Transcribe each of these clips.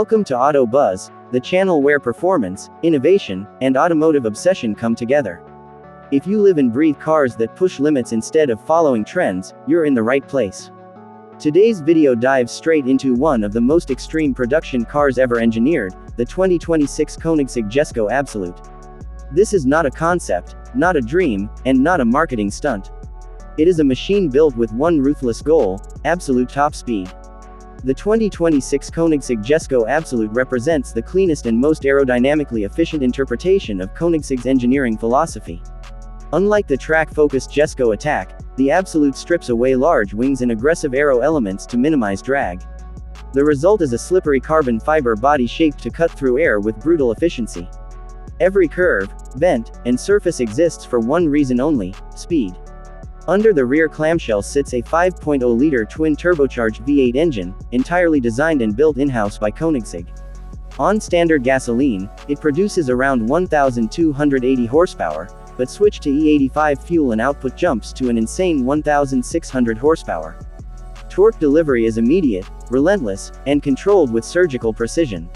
Welcome to Auto Buzz, the channel where performance, innovation, and automotive obsession come together. If you live and breathe cars that push limits instead of following trends, you're in the right place. Today's video dives straight into one of the most extreme production cars ever engineered, the 2026 Koenigsegg Jesko Absolut. This is not a concept, not a dream, and not a marketing stunt. It is a machine built with one ruthless goal: absolute top speed. The 2026 Koenigsegg Jesko Absolut represents the cleanest and most aerodynamically efficient interpretation of Koenigsegg's engineering philosophy. Unlike the track-focused Jesko Attack, the Absolut strips away large wings and aggressive aero elements to minimize drag. The result is a slippery carbon fiber body shaped to cut through air with brutal efficiency. Every curve, bend, and surface exists for one reason only: speed. Under the rear clamshell sits a 5.0-liter twin-turbocharged V8 engine, entirely designed and built in-house by Koenigsegg. On standard gasoline, it produces around 1,280 horsepower, but switch to E85 fuel and output jumps to an insane 1,600 horsepower. Torque delivery is immediate, relentless, and controlled with surgical precision.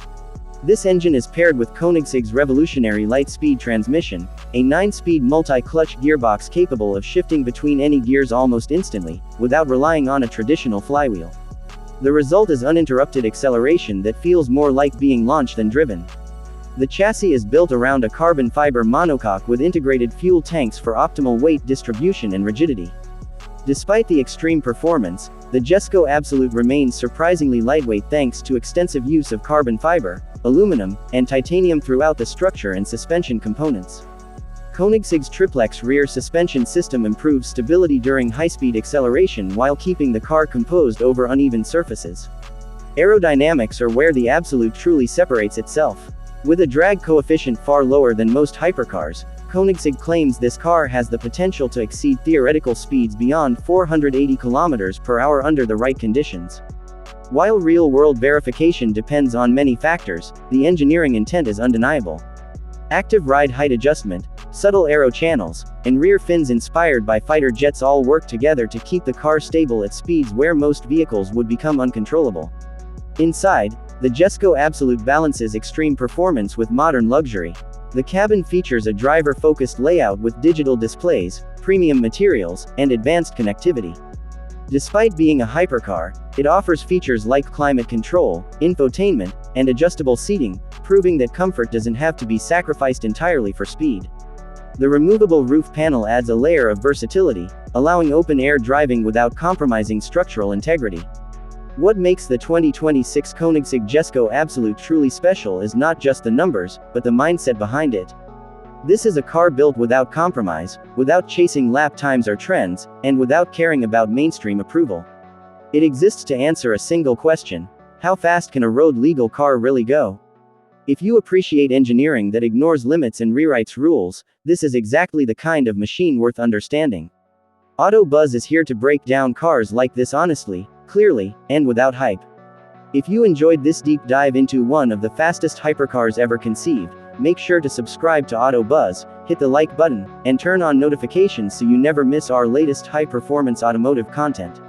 This engine is paired with Koenigsegg's revolutionary light-speed transmission, a 9-speed multi-clutch gearbox capable of shifting between any gears almost instantly, without relying on a traditional flywheel. The result is uninterrupted acceleration that feels more like being launched than driven. The chassis is built around a carbon fiber monocoque with integrated fuel tanks for optimal weight distribution and rigidity. Despite the extreme performance, the Jesko Absolut remains surprisingly lightweight thanks to extensive use of carbon fiber, aluminum, and titanium throughout the structure and suspension components. Koenigsegg's triplex rear suspension system improves stability during high-speed acceleration while keeping the car composed over uneven surfaces. Aerodynamics are where the Absolut truly separates itself. With a drag coefficient far lower than most hypercars, Koenigsegg claims this car has the potential to exceed theoretical speeds beyond 480 km/h under the right conditions. While real-world verification depends on many factors, the engineering intent is undeniable. Active ride height adjustment, subtle aero channels, and rear fins inspired by fighter jets all work together to keep the car stable at speeds where most vehicles would become uncontrollable. Inside, the Jesko Absolut balances extreme performance with modern luxury. The cabin features a driver-focused layout with digital displays, premium materials, and advanced connectivity. Despite being a hypercar, it offers features like climate control, infotainment, and adjustable seating, proving that comfort doesn't have to be sacrificed entirely for speed. The removable roof panel adds a layer of versatility, allowing open-air driving without compromising structural integrity. What makes the 2026 Koenigsegg Jesko Absolut truly special is not just the numbers, but the mindset behind it. This is a car built without compromise, without chasing lap times or trends, and without caring about mainstream approval. It exists to answer a single question: how fast can a road-legal car really go? If you appreciate engineering that ignores limits and rewrites rules, this is exactly the kind of machine worth understanding. Auto Buzz is here to break down cars like this honestly, clearly, and without hype. If you enjoyed this deep dive into one of the fastest hypercars ever conceived, make sure to subscribe to Auto Buzz, hit the like button, and turn on notifications so you never miss our latest high-performance automotive content.